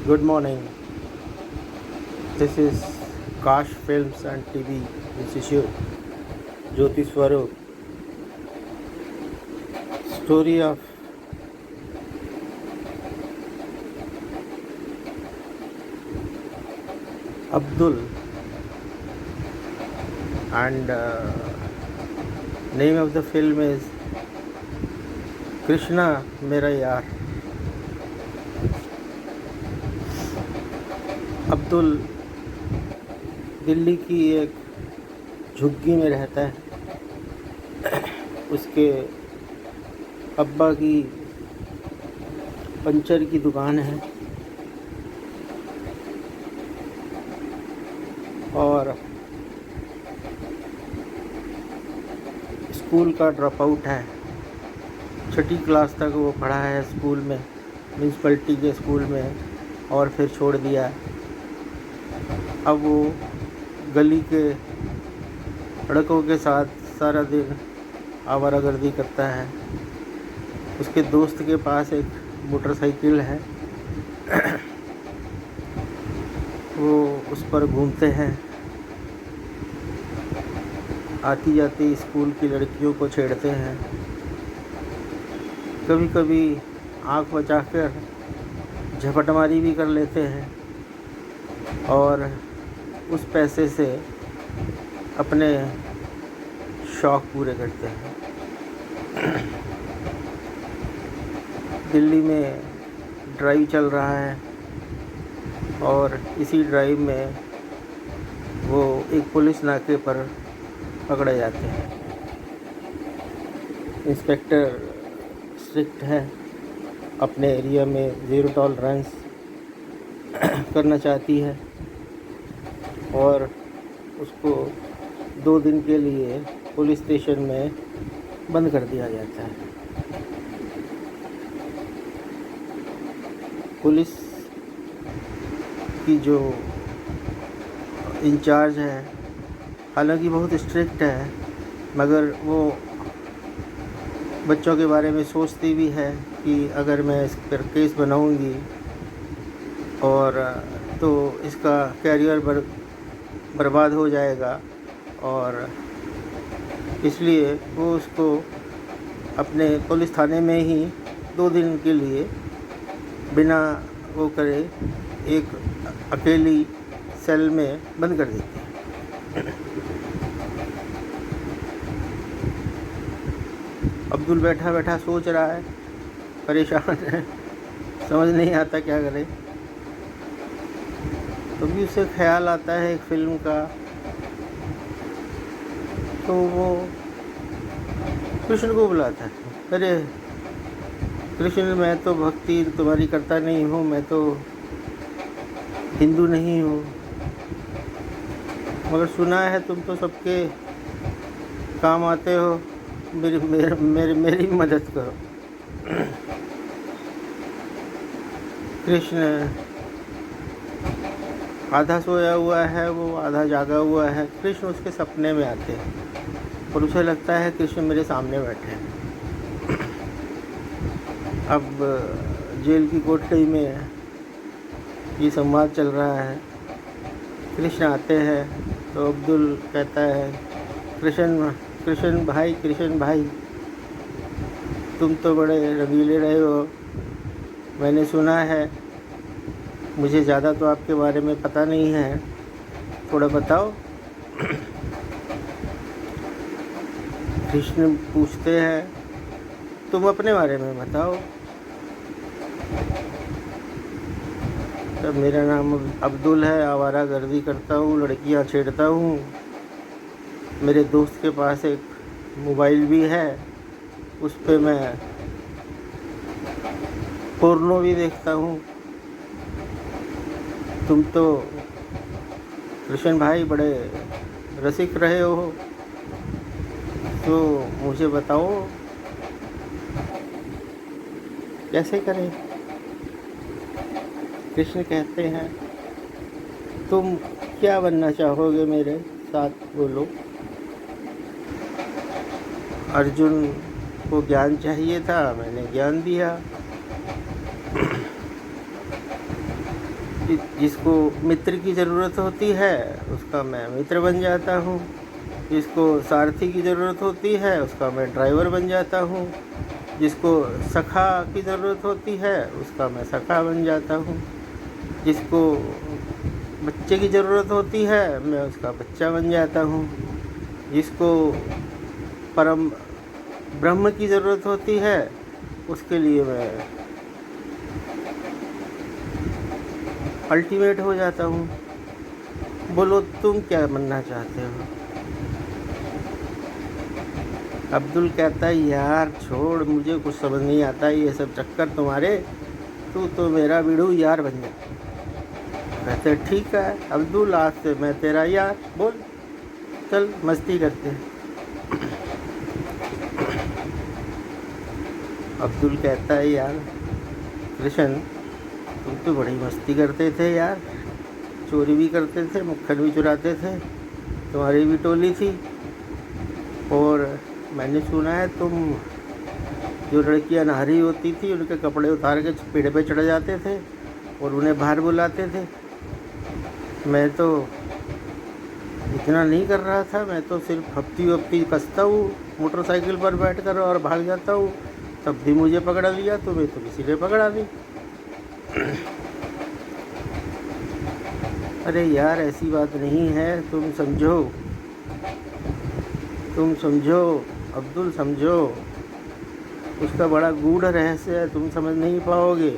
Good morning. This is Kash Films and TV Institute. Jyoti Swaroop. Story of Abdul and name of the film is Krishna Mera Yaar. Abdul Delhi की एक झुग्गी में रहता है। उसके अब्बा की पंचर की दुकान है और स्कूल का ड्रॉप आउट है। 6ठी क्लास तक वो पढ़ा है स्कूल में, म्यूनसिपलिटी के स्कूल में, और फिर छोड़ दिया। अब वो गली के लड़कों के साथ सारा दिन आवारागर्दी करता है। उसके दोस्त के पास एक मोटरसाइकिल है, वो उस पर घूमते हैं। आती जाती स्कूल की लड़कियों को छेड़ते हैं। कभी कभी आँख बचाकर झपटमारी भी कर लेते हैं और उस पैसे से अपने शौक़ पूरे करते हैं। दिल्ली में ड्राइव चल रहा है और इसी ड्राइव में वो एक पुलिस नाके पर पकड़े जाते हैं। इंस्पेक्टर स्ट्रिक्ट है, अपने एरिया में ज़ीरो टॉलरेंस करना चाहती है और उसको 2 दिन के लिए पुलिस स्टेशन में बंद कर दिया जाता है। पुलिस की जो इंचार्ज है, हालांकि बहुत स्ट्रिक्ट है, मगर वो बच्चों के बारे में सोचती भी है कि अगर मैं इस पर केस बनाऊंगी और तो इसका कैरियर बर्बाद हो जाएगा, और इसलिए वो उसको अपने पुलिस थाने में ही 2 दिन के लिए बिना वो करे एक अकेली सेल में बंद कर देती है। अब्दुल बैठा बैठा सोच रहा है, परेशान है, समझ नहीं आता क्या करे। तो भी उसे ख्याल आता है एक फ़िल्म का, तो वो कृष्ण को बुलाता है। अरे कृष्ण, मैं तो भक्ति तुम्हारी करता नहीं हूँ, मैं तो हिंदू नहीं हूँ, मगर सुना है तुम तो सबके काम आते हो, मेरी मदद करो। कृष्ण आधा सोया हुआ है, वो आधा जागा हुआ है। कृष्ण उसके सपने में आते हैं और उसे लगता है कृष्ण मेरे सामने बैठे हैं। अब जेल की कोठरी में ये संवाद चल रहा है। कृष्ण आते हैं तो अब्दुल कहता है, कृष्ण भाई, तुम तो बड़े रंगीले रहे हो। मैंने सुना है, मुझे ज़्यादा तो आपके बारे में पता नहीं है, थोड़ा बताओ। कृष्ण पूछते हैं, तुम अपने बारे में बताओ। तब मेरा नाम अब्दुल है, आवारागर्दी करता हूँ, लड़कियाँ छेड़ता हूँ। मेरे दोस्त के पास एक मोबाइल भी है, उस पे मैं पोर्नो भी देखता हूँ। तुम तो कृष्ण भाई बड़े रसिक रहे हो, तो मुझे बताओ कैसे करें। कृष्ण कहते हैं, तुम क्या बनना चाहोगे मेरे साथ, बोलो। अर्जुन को ज्ञान चाहिए था, मैंने ज्ञान दिया। जिसको मित्र की ज़रूरत होती है उसका मैं मित्र बन जाता हूँ, जिसको सारथी की ज़रूरत होती है उसका मैं ड्राइवर बन जाता हूँ, जिसको सखा की ज़रूरत होती है उसका मैं सखा बन जाता हूँ, जिसको बच्चे की ज़रूरत होती है मैं उसका बच्चा बन जाता हूँ, जिसको परम ब्रह्म की ज़रूरत होती है उसके लिए मैं अल्टीमेट हो जाता हूँ। बोलो तुम क्या बनना चाहते हो? अब्दुल कहता है यार छोड़, मुझे कुछ समझ नहीं आता ये सब चक्कर तुम्हारे, तू तो मेरा बिड़ू यार बन जा। कहते ठीक है अब्दुल, आज से मैं तेरा यार, बोल चल मस्ती करते हैं। अब्दुल कहता है यार कृष्ण, तुम तो बड़ी मस्ती करते थे यार, चोरी भी करते थे, मक्खन भी चुराते थे, तुम्हारी भी टोली थी, और मैंने सुना है तुम जो लड़कियां नहारी होती थी उनके कपड़े उतार के पेड़ पे चढ़ जाते थे और उन्हें बाहर बुलाते थे। मैं तो इतना नहीं कर रहा था, मैं तो सिर्फ हफ्ती वफ्ती कसता हूँ मोटरसाइकिल पर बैठ कर और भाग जाता हूँ, तब भी मुझे पकड़ा लिया, तुम्हें तो किसी ने पकड़ा नहीं। अरे यार ऐसी बात नहीं है, तुम समझो अब्दुल, समझो, उसका बड़ा गूढ़ रहस्य है, तुम समझ नहीं पाओगे।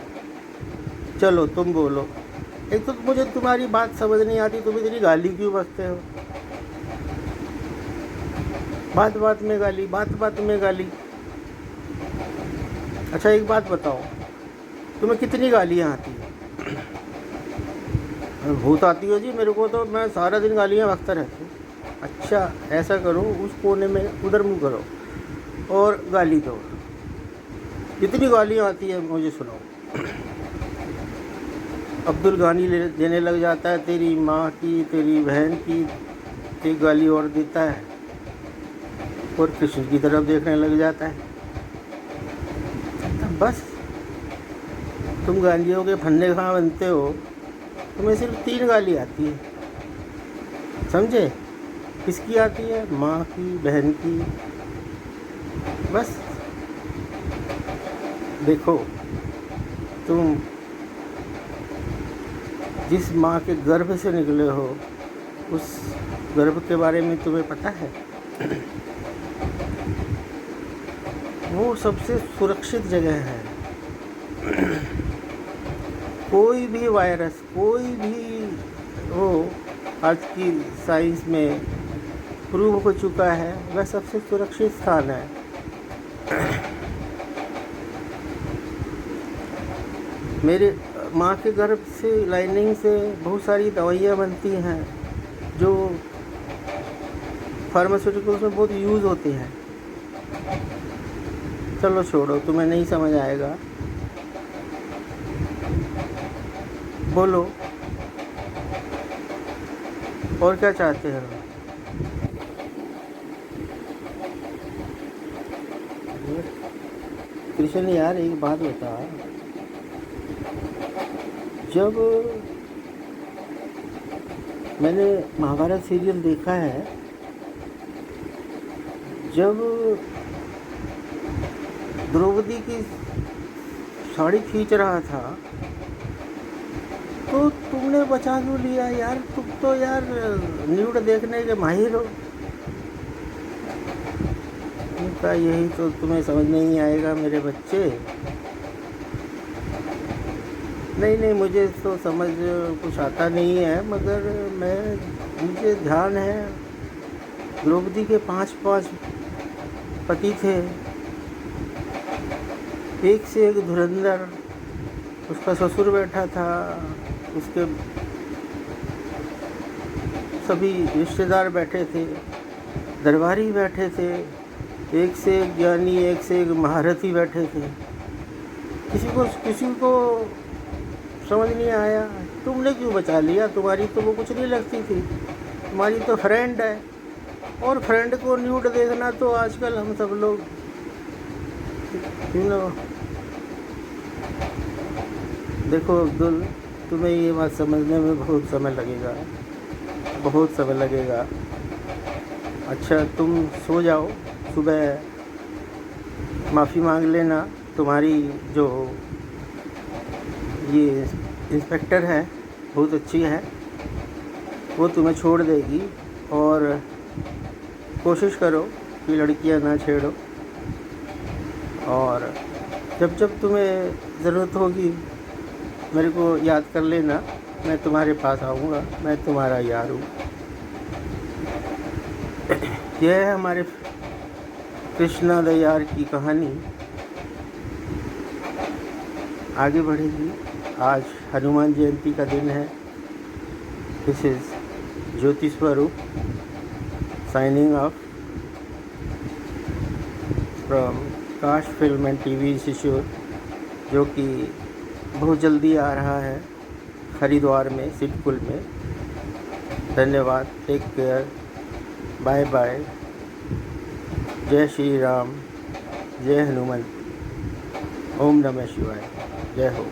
चलो तुम बोलो। एक तो मुझे तुम्हारी बात समझ नहीं आती, तुम इतनी गाली क्यों बकते हो? बात बात में गाली, बात बात में गाली। अच्छा एक बात बताओ, तुम्हें कितनी गालियाँ आती हैं? भूत आती हो जी, मेरे को तो मैं सारा दिन गालियाँ बकता रहता हूँ। अच्छा ऐसा करो, उस कोने में उधर मुँह करो और गाली दो। कितनी गालियाँ आती है मुझे सुनाओ। अब्दुल गाली देने लग जाता है, तेरी माँ की, तेरी बहन की, एक गाली और देता है और कृष्ण की तरफ देखने लग जाता है। बस तुम गालियों के फन्ने कहाँ बनते हो? तुम्हें सिर्फ 3 गाली आती है, समझे? किसकी आती है? माँ की, बहन की। बस देखो, तुम जिस माँ के गर्भ से निकले हो उस गर्भ के बारे में तुम्हें पता है? वो सबसे सुरक्षित जगह है। कोई भी वायरस, कोई भी हो, आज की साइंस में प्रूव हो चुका है वह सबसे सुरक्षित स्थान है। मेरे माँ के गर्भ से, लाइनिंग से बहुत सारी दवाइयाँ बनती हैं जो फार्मास्यूटिकल्स में बहुत यूज़ होती हैं। चलो छोड़ो, तुम्हें नहीं समझ आएगा। बोलो और क्या चाहते हो? कृष्ण यार एक बात बता, जब मैंने महाभारत सीरियल देखा है, जब द्रौपदी की साड़ी खींच रहा था तो तुमने बचा क्यों लिया यार? तुम तो यार न्यूड देखने के माहिर हो। उनका यही तो तुम्हें समझ नहीं आएगा मेरे बच्चे। नहीं मुझे तो समझ कुछ आता नहीं है, मगर मुझे ध्यान है द्रौपदी के 5 पति थे, एक से एक धुरंधर। उसका ससुर बैठा था, उसके सभी रिश्तेदार बैठे थे, दरबारी बैठे थे, एक से एक ज्ञानी, एक से एक महारथी बैठे थे। किसी को समझ नहीं आया। तुमने क्यों बचा लिया? तुम्हारी तो वो कुछ नहीं लगती थी, तुम्हारी तो फ्रेंड है, और फ्रेंड को न्यूड देखना तो आजकल हम सब लोग देखो अब्दुल, तुम्हें ये बात समझने में बहुत समय लगेगा, बहुत समय लगेगा। अच्छा तुम सो जाओ, सुबह माफ़ी मांग लेना। तुम्हारी जो ये इंस्पेक्टर है बहुत अच्छी है, वो तुम्हें छोड़ देगी। और कोशिश करो कि लड़कियां ना छेड़ो, और जब जब तुम्हें ज़रूरत होगी मेरे को याद कर लेना, मैं तुम्हारे पास आऊँगा, मैं तुम्हारा यार हूँ। यह है हमारे कृष्णा द यार की कहानी। आगे बढ़ेगी। आज हनुमान जयंती का दिन है। दिस इज़ ज्योति स्वरूप साइनिंग ऑफ फ्रॉम काश फिल्म एंड टीवी इंस्टीट्यूट, जो कि बहुत जल्दी आ रहा है हरिद्वार में, सिडकुल में। धन्यवाद। Take care. Bye bye. जय श्री राम, जय हनुमान, ओम नमः शिवाय, जय हो।